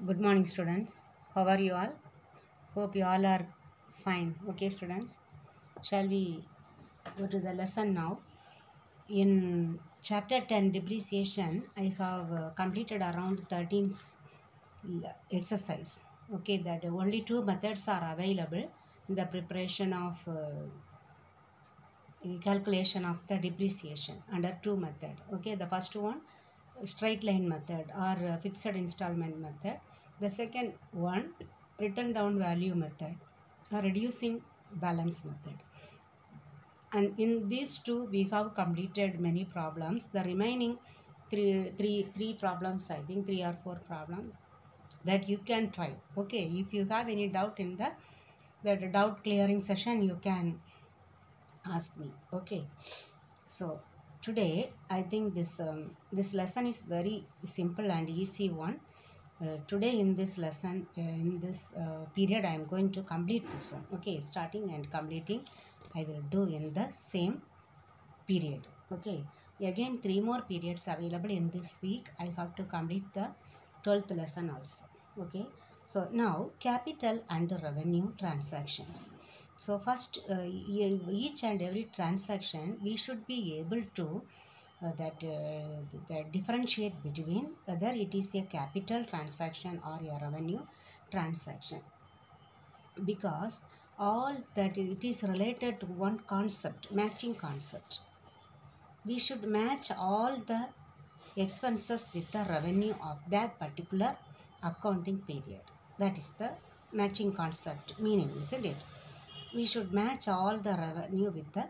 Good morning, students. How are you all? Hope you all are fine. Okay, students. Shall we go to the lesson now? In chapter 10, depreciation, I have completed around 13 exercise. Okay, that only two methods are available in the preparation of calculation of the depreciation under two method. Okay, the first one straight line method or fixed installment method. The second one written down value method or reducing balance method. And in these two we have completed many problems. The remaining three problems, I think 3 or 4 problems that you can try. Okay, if you have any doubt in the doubt clearing session, you can ask me. Okay, so today I think this lesson is very simple and easy one. Today in this lesson, in this period, I am going to complete this one. Okay, starting and completing I will do in the same period. Okay, again 3 more periods available in this week. I have to complete the 12th lesson also. Okay, so now capital and revenue transactions. So first, each and every transaction we should be able to that differentiate between whether it is a capital transaction or a revenue transaction, because all that it is related to one concept, matching concept. We should match all the expenses with the revenue of that particular accounting period. That is the matching concept meaning, isn't it? We should match all the revenue with the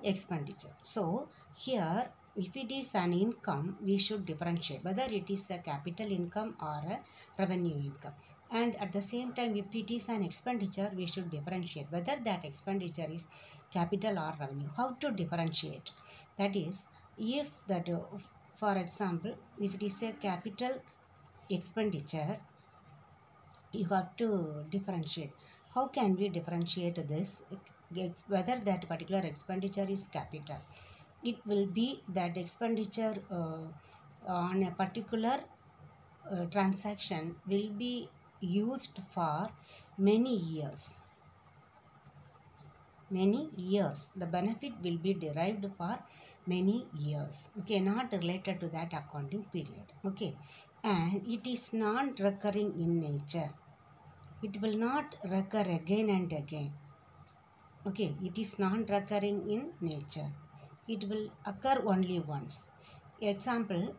expenditure. So here, if it is an income, we should differentiate whether it is a capital income or a revenue income. And at the same time, if it is an expenditure, we should differentiate whether that expenditure is capital or revenue. How to differentiate? That is, if that, for example, if it is a capital expenditure, you have to differentiate. How can we differentiate this? Whether that particular expenditure is capital. It will be that expenditure on a particular transaction will be used for many years. Many years. The benefit will be derived for many years. Okay, not related to that accounting period. Okay, and it is non-recurring in nature. It will not recur again and again. Okay, it is non-recurring in nature. It will occur only once. Example,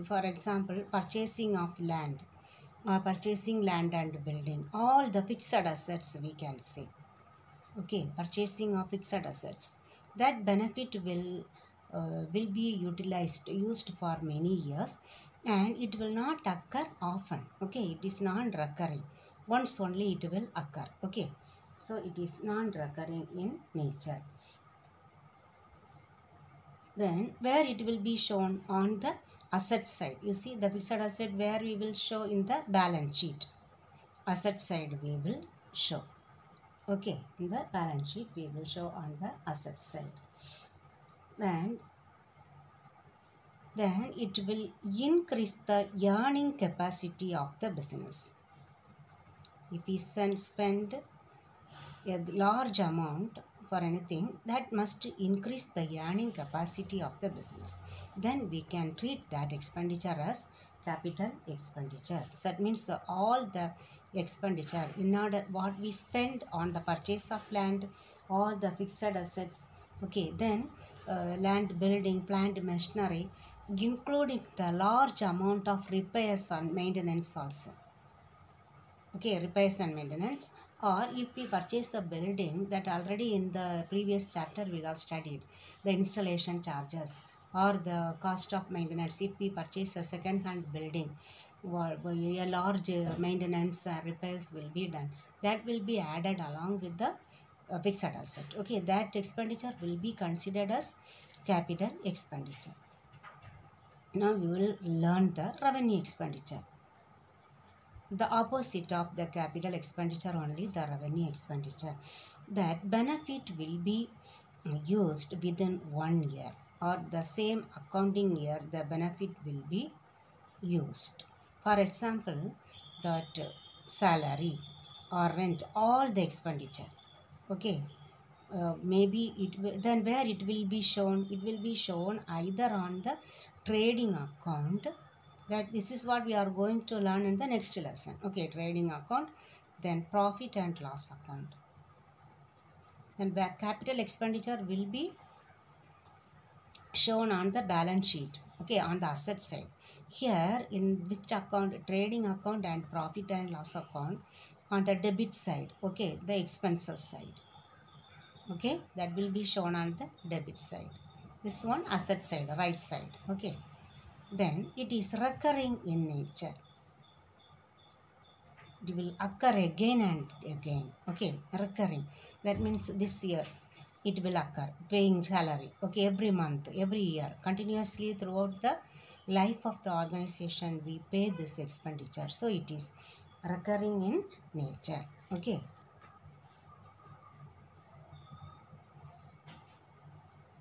for example, purchasing of land, purchasing land and building, all the fixed assets we can say. Okay, purchasing of fixed assets. That benefit will be used for many years, and it will not occur often. Okay, it is non-recurring. Once only it will occur. Okay, so it is non-recurring in nature. Then where it will be shown on the asset side. You see the fixed asset where we will show in the balance sheet. Asset side we will show. Okay, in the balance sheet we will show on the asset side. And then it will increase the earning capacity of the business. If we spend a large amount for anything, that must increase the earning capacity of the business. Then we can treat that expenditure as capital expenditure. So that means all the expenditure in order what we spend on the purchase of land, all the fixed assets. Okay, then land, building, plant, machinery, including the large amount of repairs and maintenance also. Okay, repairs and maintenance. Or if we purchase the building, that already in the previous chapter we have studied, the installation charges or the cost of maintenance. If we purchase a second hand building, a large maintenance repairs will be done. That will be added along with the fixed asset. Okay, that expenditure will be considered as capital expenditure. Now we will learn the revenue expenditure. The opposite of the capital expenditure only, the revenue expenditure. That benefit will be used within 1 year or the same accounting year. The benefit will be used. For example, that salary or rent, all the expenditure. Okay, maybe it will, then where it will be shown? It will be shown either on the trading account. That this is what we are going to learn in the next lesson. Okay, trading account, then profit and loss account. Then capital expenditure will be shown on the balance sheet. Okay, on the asset side. Here in which account? Trading account and profit and loss account on the debit side. Okay, the expenses side. Okay, that will be shown on the debit side. This one asset side, right side. Okay, then it is recurring in nature. It will occur again and again. Okay, recurring. That means this year it will occur, paying salary. Okay, every month, every year, continuously throughout the life of the organization, we pay this expenditure. So it is recurring in nature. Okay.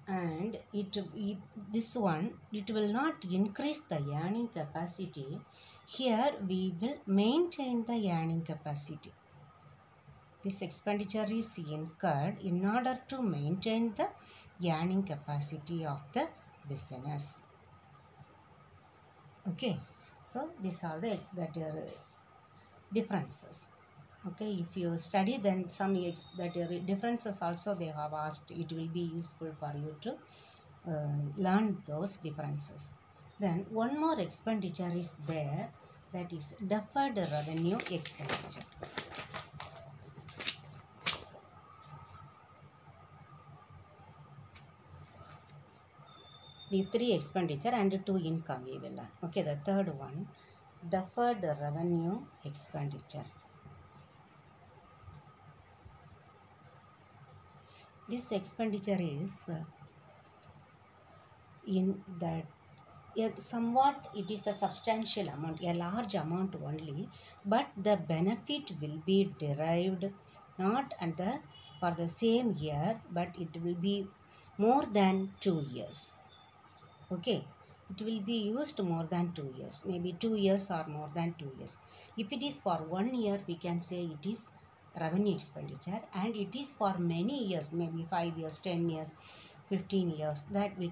And this one, it will not increase the earning capacity. Here we will maintain the earning capacity. This expenditure is incurred in order to maintain the earning capacity of the business. Okay, so these are the differences. Okay, if you study, then some differences also they have asked. It will be useful for you to learn those differences. Then one more expenditure is there, that is deferred revenue expenditure. The 3 expenditure and 2 income we will learn. Okay, the third one, deferred revenue expenditure. This expenditure is in that somewhat it is a substantial amount, a large amount only, but the benefit will be derived not at the for the same year, but it will be more than 2 years. Okay, it will be used more than 2 years, maybe 2 years or more than 2 years. If it is for 1 year, we can say it is revenue expenditure, and it is for many years, maybe 5 years, 10 years, 15 years, that we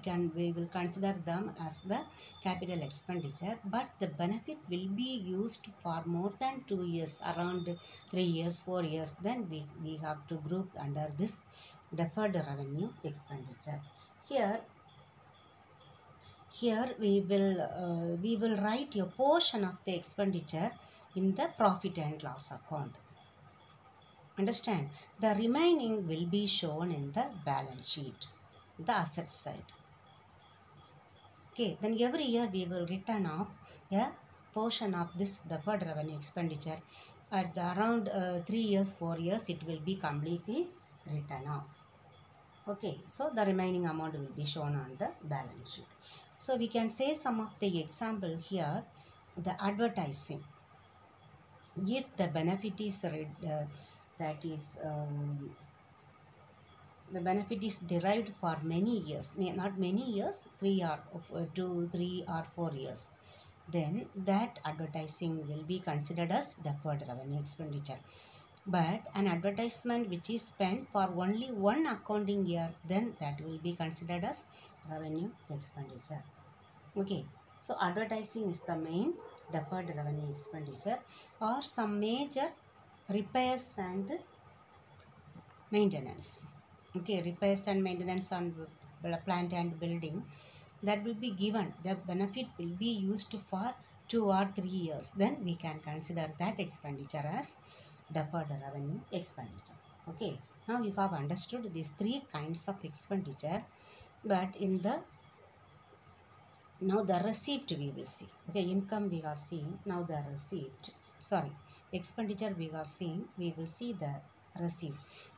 will consider them as the capital expenditure, but the benefit will be used for more than 2 years, around 3 years, 4 years, then we have to group under this deferred revenue expenditure. Here we will write a portion of the expenditure in the profit and loss account. Understand? The remaining will be shown in the balance sheet, the asset side. Okay, then every year we will return off a portion of this deferred revenue expenditure. At around 3 years, 4 years, it will be completely written off. Okay, so the remaining amount will be shown on the balance sheet. So we can say some of the example here. The advertising. If the benefit is the benefit is derived for many years, not many years, 2, 3 or 4 years, then that advertising will be considered as deferred revenue expenditure. But an advertisement which is spent for only one accounting year, then that will be considered as revenue expenditure. Okay, so advertising is the main deferred revenue expenditure, or some major repairs and maintenance. Okay, repairs and maintenance on plant and building, that will be given. The benefit will be used for 2 or 3 years. Then we can consider that expenditure as deferred revenue expenditure. Okay, now you have understood these 3 kinds of expenditure, but in the now the receipt we will see. Okay, income we have seen. Now the receipt, expenditure we have seen. We will see the receipt,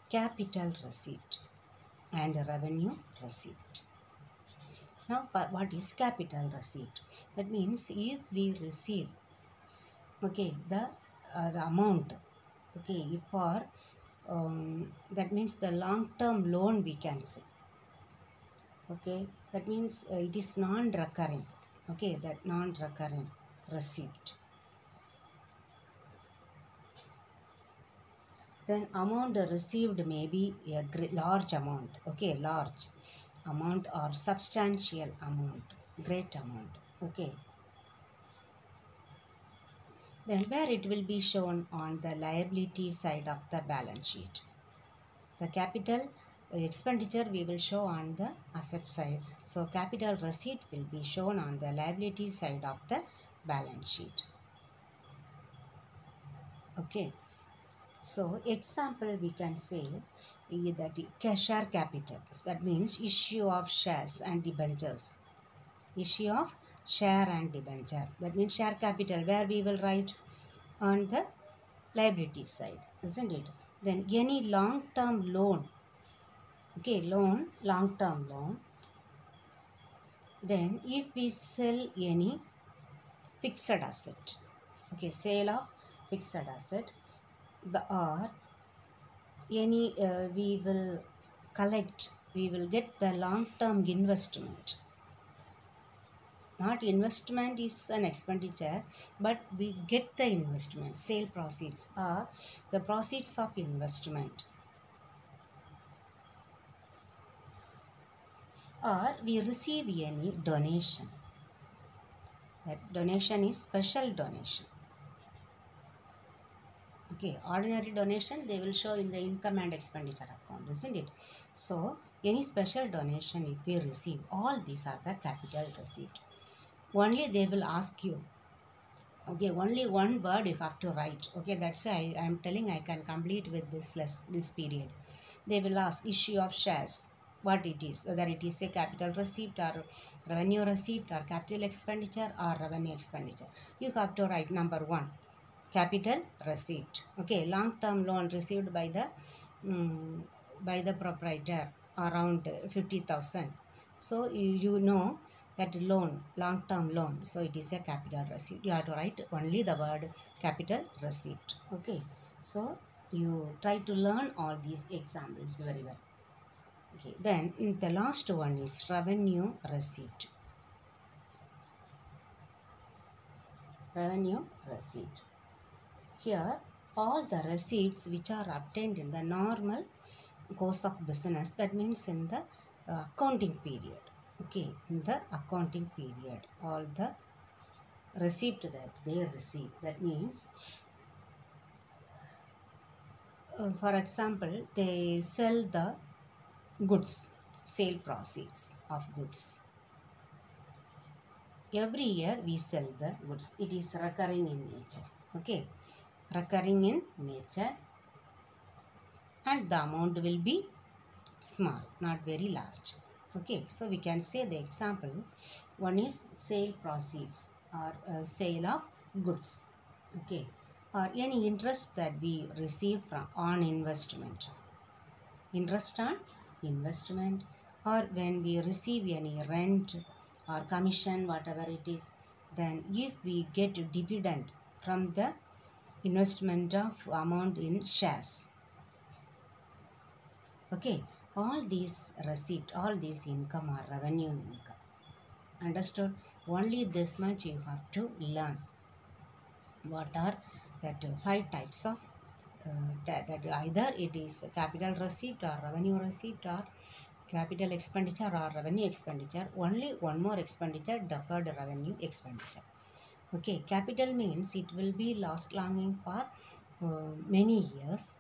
capital receipt and revenue receipt. Now what is capital receipt? That means if we receive, okay, the amount, okay, for that means the long-term loan we can say. Okay, that means it is non-recurring. Okay, that non-recurring. receipt. Then amount received may be a large amount, okay, large amount or substantial amount, great amount, okay. Then where it will be shown on the liability side of the balance sheet. The capital expenditure we will show on the asset side. So capital receipt will be shown on the liability side of the balance sheet. Okay. So example we can say that share capital. That means issue of shares and debentures. Issue of share and debenture. That means share capital where we will write on the liability side, isn't it? Then any long-term loan. Okay, loan, long-term loan. Then if we sell any fixed asset, okay, sale of fixed asset, or any we will collect, we will get the long-term investment. Not investment is an expenditure, but we get the investment, sale proceeds or the proceeds of investment. Or we receive any donation. That donation is special donation. Okay, ordinary donation they will show in the income and expenditure account, isn't it? So any special donation if we receive, all these are the capital receipt. Only they will ask you, okay, only one word you have to write. Okay, that's why I am telling I can complete with this period. They will ask issue of shares, what it is, whether it is a capital receipt or revenue receipt or capital expenditure or revenue expenditure. You have to write number 1, capital receipt. Okay, long-term loan received by the proprietor around 50,000. So you know that loan, long-term loan, so it is a capital receipt. You have to write only the word capital receipt. Okay, so you try to learn all these examples very well. Okay, then the last one is revenue receipt. Revenue receipt. Here all the receipts which are obtained in the normal course of business, that means in the accounting period. Okay, in the accounting period, all the receipt that they receive, that means for example they sell the goods, sale proceeds of goods. Every year we sell the goods. It is recurring in nature. Okay, recurring in nature, and the amount will be small, not very large. Okay, so we can say the example, one is sale proceeds or sale of goods. Okay, or any interest that we receive on investment. Interest on investment, or when we receive any rent or commission, whatever it is, then if we get dividend from the investment of amount in shares. Okay, all these receipt, all these income are revenue income. Understood? Only this much you have to learn. What are that 5 types of that either it is capital receipt or revenue receipt or capital expenditure or revenue expenditure. Only one more expenditure, deferred revenue expenditure. Okay, capital means it will be longing for many years,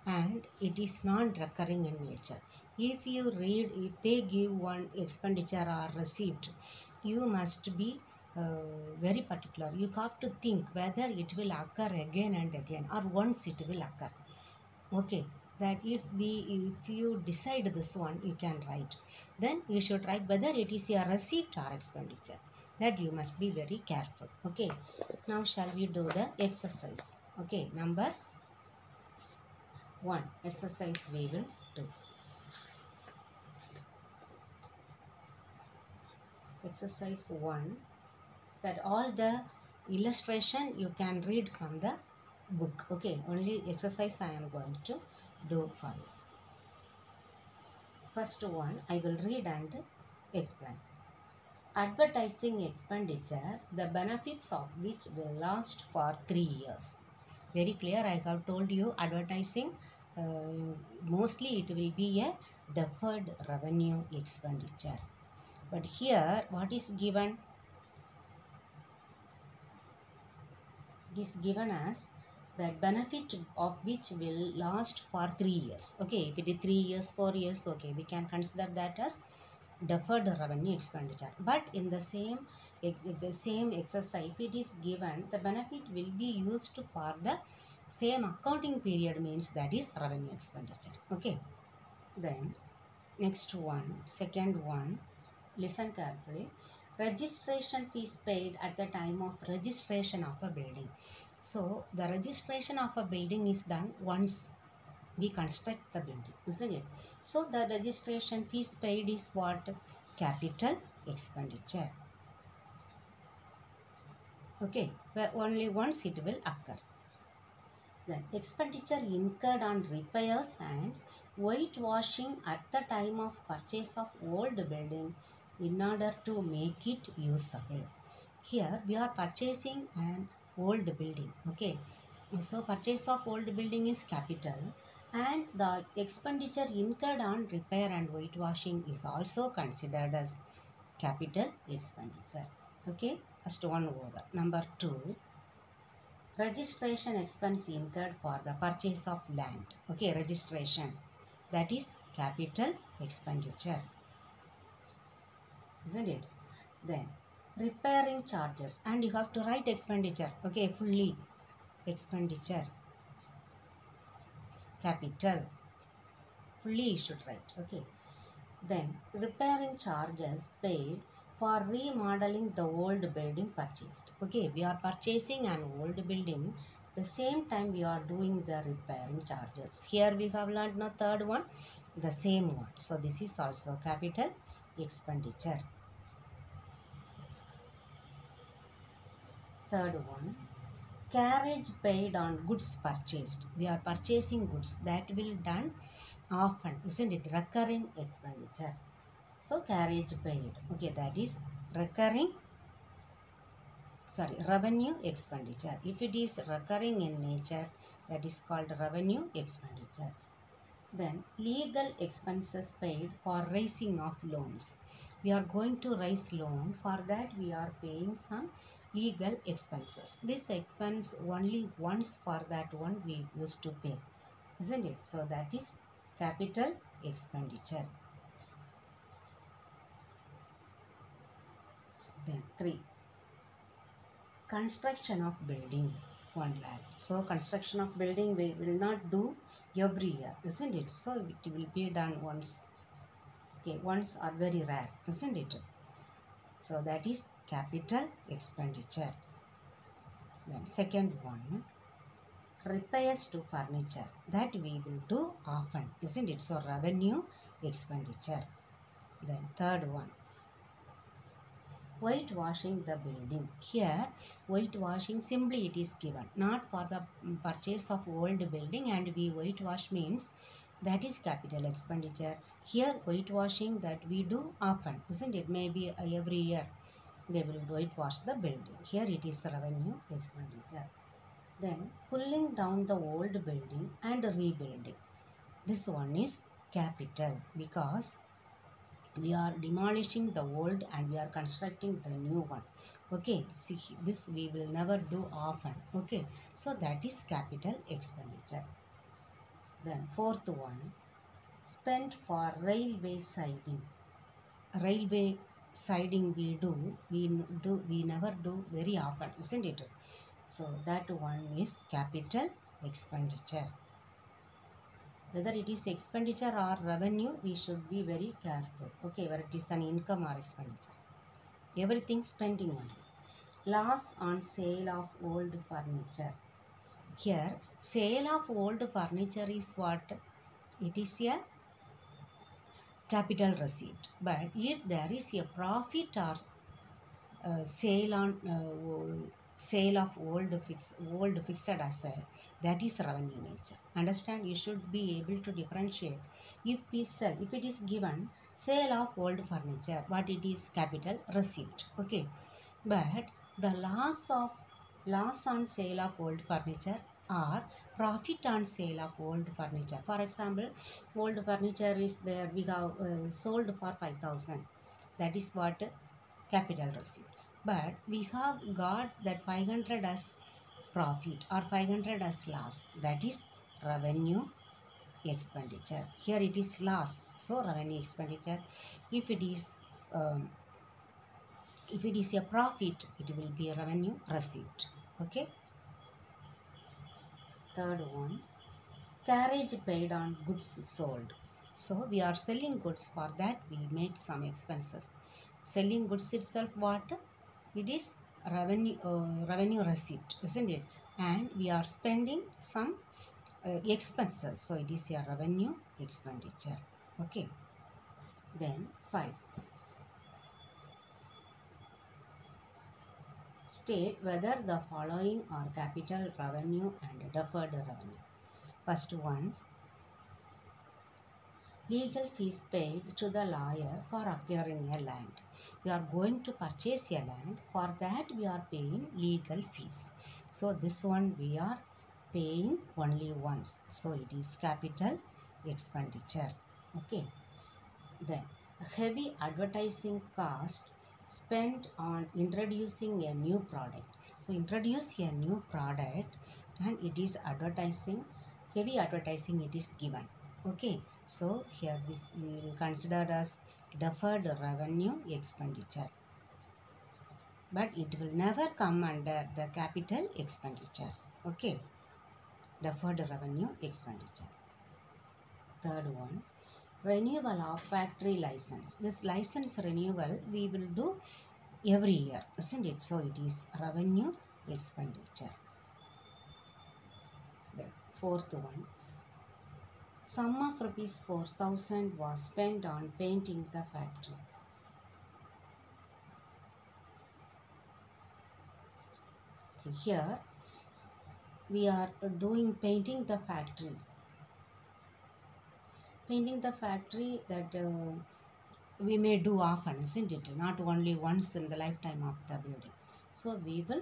and it is non-recurring in nature. If you read, if they give one expenditure or receipt, you must be very particular. You have to think whether it will occur again and again or once it will occur. Okay, that if you decide this one, you can write. Then you should write whether it is a receipt or expenditure. That you must be very careful. Okay, now shall we do the exercise? Okay, number 1 exercise we will do. Exercise 1, that all the illustration you can read from the book. Okay, only exercise I am going to do for you. First one I will read and explain. Advertising expenditure, the benefits of which will last for 3 years. Very clear, I have told you advertising, mostly it will be a deferred revenue expenditure. But here, what is given? It is given as that benefit of which will last for 3 years. Okay, if it is 3 years, 4 years, okay, we can consider that as deferred revenue expenditure. But in the same exercise, if it is given, the benefit will be used for the same accounting period, means that is revenue expenditure. Okay, then next one, second one, listen carefully. Registration fees paid at the time of registration of a building. So the registration of a building is done once we construct the building, isn't it? So the registration fees paid is what? Capital expenditure. Okay, where only once it will occur. Then expenditure incurred on repairs and whitewashing at the time of purchase of old building in order to make it usable. Here we are purchasing an old building. Okay, so purchase of old building is capital, and the expenditure incurred on repair and whitewashing is also considered as capital expenditure. Okay, first one over. Number 2, registration expense incurred for the purchase of land. Okay, registration, that is capital expenditure, isn't it? Then repairing charges, and you have to write expenditure. Okay, fully expenditure, capital, fully you should write. Okay, then repairing charges paid for remodeling the old building purchased. Okay, we are purchasing an old building, the same time we are doing the repairing charges. Here we have learned the third one, the same one. So this is also capital expenditure. Third one, carriage paid on goods purchased. We are purchasing goods, that will done often, isn't it? Recurring expenditure. So carriage paid, okay, that is revenue expenditure. If it is recurring in nature, that is called revenue expenditure. Then legal expenses paid for raising of loans. We are going to raise loan, for that we are paying some legal expenses. This expense only once, for that one we used to pay, isn't it? So that is capital expenditure. Then 3, construction of building, 1 lakh. So construction of building we will not do every year, isn't it? So it will be done once. Okay, once are very rare, isn't it? So that is capital expenditure. Then second one, repairs to furniture, that we will do often, isn't it? So revenue expenditure. Then third one, whitewashing the building. Here whitewashing, simply it is given, not for the purchase of old building and we whitewash, means that is capital expenditure. Here whitewashing, that we do often, isn't it? Maybe every year they will whitewash the building. Here it is revenue expenditure. Then pulling down the old building and rebuilding, this one is capital, because we are demolishing the old and we are constructing the new one. Okay, see, this we will never do often. Okay, so that is capital expenditure. Then fourth one, spent for railway siding. Railway siding we never do very often, isn't it? So that one is capital expenditure. Whether it is expenditure or revenue, we should be very careful. Okay, whether it is an income or expenditure, everything spending only. Loss on sale of old furniture. Here sale of old furniture is what? It is a capital receipt. But if there is a profit or sale of old fixed asset, that is revenue nature. Understand? You should be able to differentiate. If we sell, if it is given Sale of old furniture, what it is? Capital receipt. Okay, but the loss on sale of old furniture or profit on sale of old furniture. For example, old furniture is there, we have sold for 5,000. That is what? Capital receipt. But we have got that 500 as profit or 500 as loss. That is revenue expenditure. Here it is loss, so revenue expenditure. If it is um, a profit, it will be a revenue receipt. Okay. Third one, carriage paid on goods sold. So we are selling goods, for that we make some expenses. Selling goods itself, what? It is revenue receipt, isn't it? And we are spending some expenses, so it is a revenue expenditure. Okay. Then 5. State whether the following are capital revenue and deferred revenue. First one, legal fees paid to the lawyer for acquiring a land. We are going to purchase a land, for that we are paying legal fees. So this one we are paying only once, so it is capital expenditure. Okay. Then heavy advertising cost spent on introducing a new product. So introduce a new product and it is advertising, heavy advertising it is given. Okay, so here this we will consider as deferred revenue expenditure, but it will never come under the capital expenditure. Okay, deferred revenue expenditure. Third one, renewal of factory license. This license renewal we will do every year, isn't it? So it is revenue expenditure. The fourth one, sum of rupees 4,000 was spent on painting the factory. Okay, here we are doing painting the factory. Painting the factory, that we may do often, isn't it? Not only once in the lifetime of the building. So we will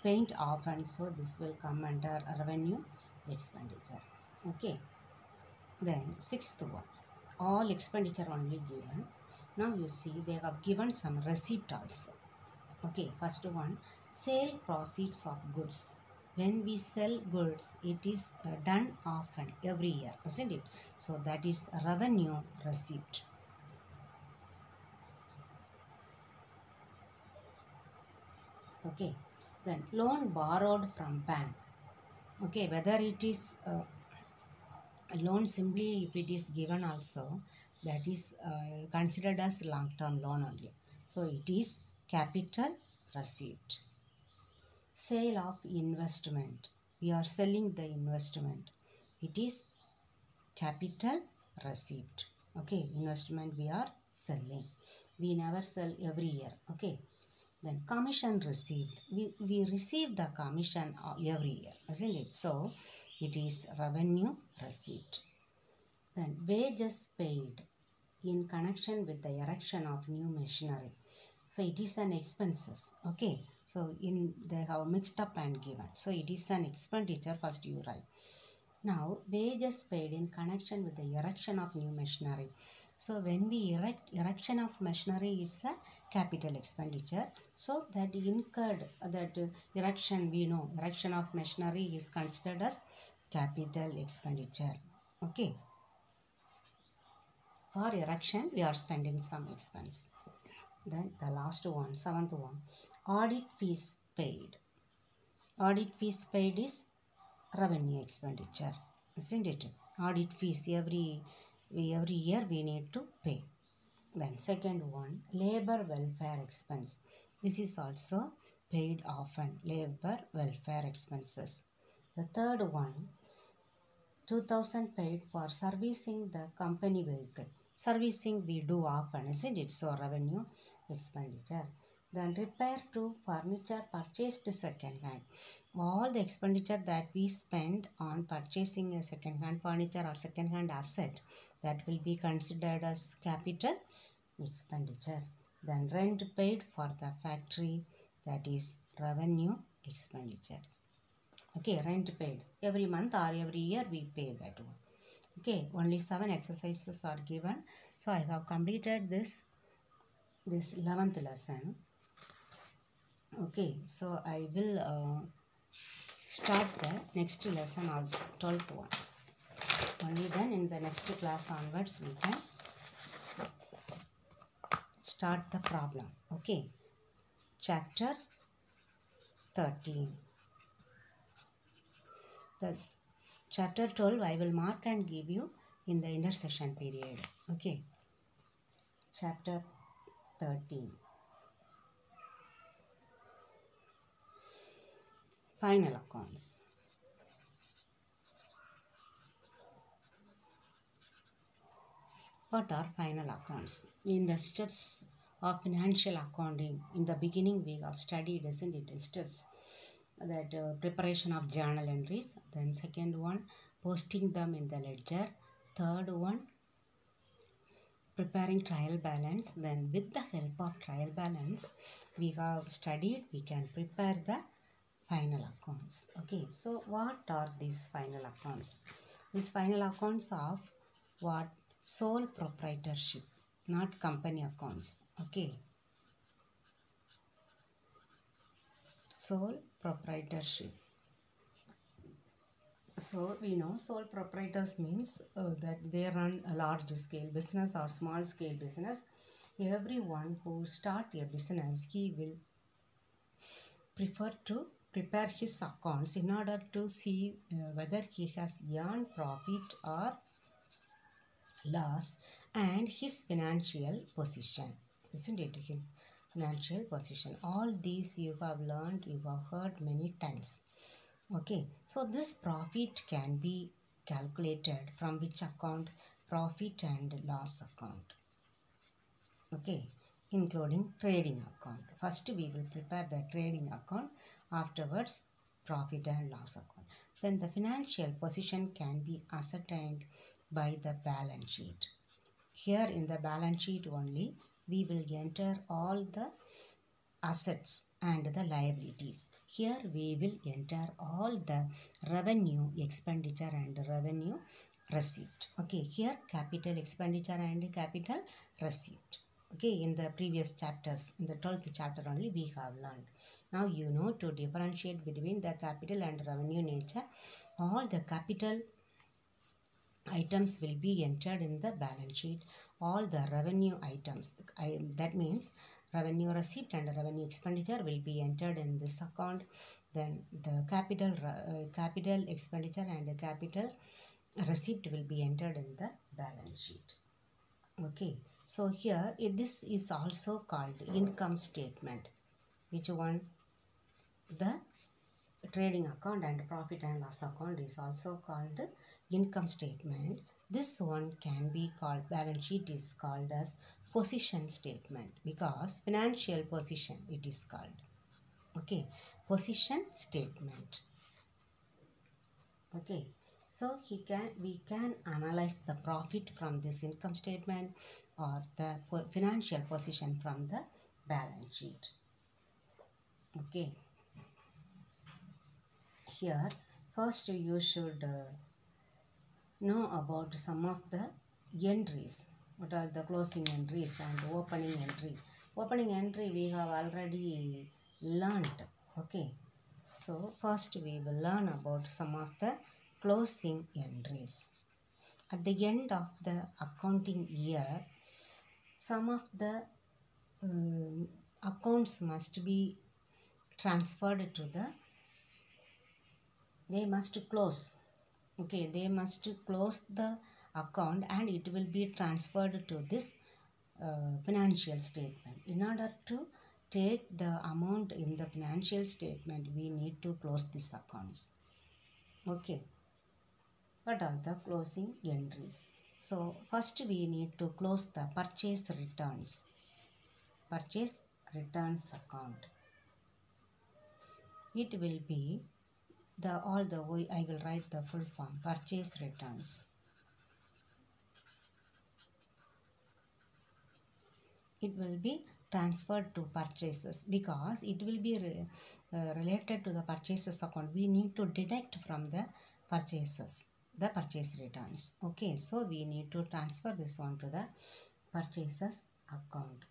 paint often, so this will come under revenue expenditure. Okay. Then sixth one, all expenditure only given. Now you see they have given some receipt also. Okay, first one, sale proceeds of goods. When we sell goods, it is done often, every year, isn't it? So that is revenue receipt. Okay, then loan borrowed from bank. Okay, whether it is a loan simply, if it is given also, that is considered as long-term loan only. So it is capital receipt. Sale of investment. We are selling the investment. It is capital receipt. Okay, investment we are selling. We never sell every year. Okay. Then commission received. We receive the commission every year, isn't it? So it is revenue receipt. Then wages paid in connection with the erection of new machinery. So it is an expenses. Okay. So they have mixed up and given. So it is an expenditure. First you write. Now wages paid in connection with the erection of new machinery. So when we erection of machinery is a capital expenditure. So that incurred, that erection, we know erection of machinery is considered as capital expenditure. Okay. For erection we are spending some expense. Then the last one, seventh one, audit fees paid. Audit fees paid is revenue expenditure, isn't it? Audit fees every year we need to pay. Then second one, labor welfare expense. This is also paid often, labor welfare expenses. The third one, 2,000 paid for servicing the company vehicle. Servicing we do often, isn't it? So revenue expenditure. Then repair to furniture purchased second hand. All the expenditure that we spend on purchasing a second hand furniture or second hand asset, that will be considered as capital expenditure. Then rent paid for the factory, that is revenue expenditure. Okay, rent paid every month or every year we pay that one. Okay, only 7 exercises are given. So I have completed this 11th lesson. Okay, so I will start the next lesson also, 12th one. Only then in the next class onwards we can start the problem. Okay, chapter 13. The chapter 12 I will mark and give you in the intercession period. Okay, chapter 13. Final accounts. What are final accounts? In the steps of financial accounting, in the beginning we have studied, isn't it, steps that preparation of journal entries. Then second one, posting them in the ledger. Third one, preparing trial balance. Then with the help of trial balance we have studied, we can prepare the final accounts. Okay, so what are these final accounts? These final accounts of what? Sole proprietorship, not company accounts. Okay, sole proprietorship. So we know sole proprietors means that they run a large scale business or small scale business. Everyone who start a business, he will prefer to prepare his accounts in order to see whether he has earned profit or loss, and his financial position, isn't it? His financial position. All these you have learned, you have heard many times. Okay, so this profit can be calculated from which account? Profit and loss account. Okay, including trading account. First we will prepare the trading account, afterwards profit and loss account. Then the financial position can be ascertained by the balance sheet. Here in the balance sheet only we will enter all the assets and the liabilities. Here we will enter all the revenue expenditure and revenue receipt. Okay, here capital expenditure and capital receipt. Okay, in the previous chapters, in the 12th chapter only we have learned. Now you know to differentiate between the capital and revenue nature. All the capital items will be entered in the balance sheet. All the revenue items, that means revenue receipt and revenue expenditure, will be entered in this account. Then the capital expenditure and capital receipt will be entered in the balance sheet. Okay, so here this is also called income statement. Which one? The trading account and profit and loss account is also called income statement. This one can be called, balance sheet is called as position statement, because financial position it is called. Okay, position statement. Okay, so we can analyze the profit from this income statement or the financial position from the balance sheet. Okay, here first you should know about some of the entries. What are the closing entries and opening entry? Opening entry we have already learnt. Okay, so first we will learn about some of the closing entries. At the end of the accounting year, some of the accounts must be transferred to the, they must close. Okay, they must close the account and it will be transferred to this financial statement. In order to take the amount in the financial statement, we need to close these accounts. Okay, what are the closing entries? So first we need to close the purchase returns. Purchase returns account. It will be I will write the full form, purchase returns. It will be transferred to purchases because it will be related to the purchases account. We need to deduct from the purchases, the purchase returns. Okay, so we need to transfer this one to the purchases account.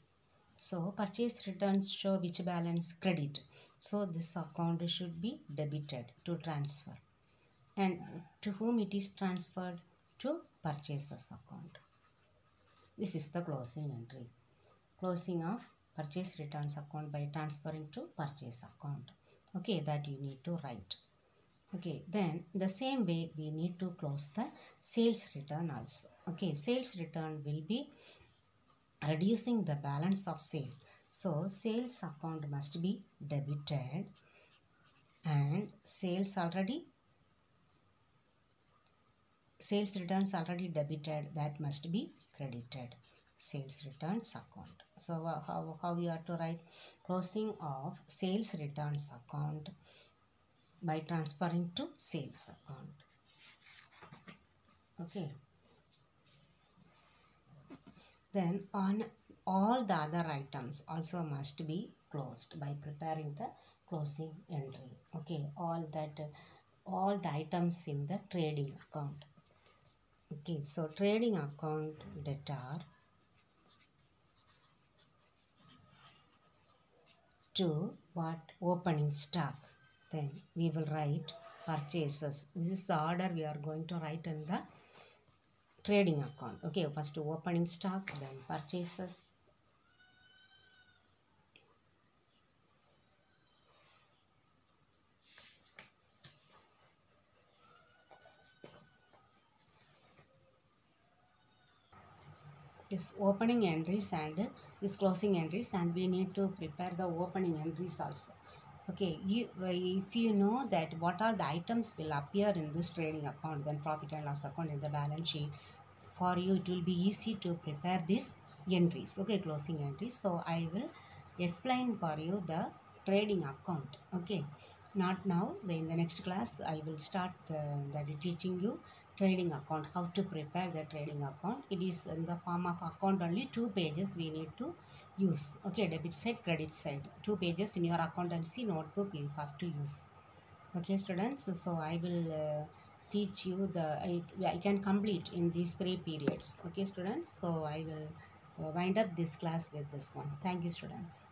So purchase returns show which balance? Credit. So this account should be debited to transfer. And to whom it is transferred? To purchases account. This is the closing entry. Closing of purchase returns account by transferring to purchase account. Okay, that you need to write. Okay, then the same way we need to close the sales return also. Okay, sales return will be reducing the balance of sale. So sales account must be debited and sales returns already debited, that must be credited. Sales returns account. So how we are to write? Closing of sales returns account by transferring to sales account. Okay. Then on all the other items also must be closed by preparing the closing entry. Okay, all the items in the trading account. Okay, so trading account debtor to what? Opening stock. Then we will write purchases. This is the order we are going to write in the trading account. Okay, first opening stock, then purchases. This opening entries and this closing entries, and we need to prepare the opening entries also. Okay, if you know that what are the items will appear in this trading account, then profit and loss account in the balance sheet, for you it will be easy to prepare these entries. Okay, closing entries. So I will explain for you the trading account. Okay, not now, in the next class I will start teaching you trading account, how to prepare the trading account. It is in the form of account only, 2 pages we need to use. Okay, debit side, credit side, 2 pages in your accountancy notebook you have to use. Okay students, so I will teach you I can complete in these 3 periods. Okay students, so I will wind up this class with this one. Thank you students.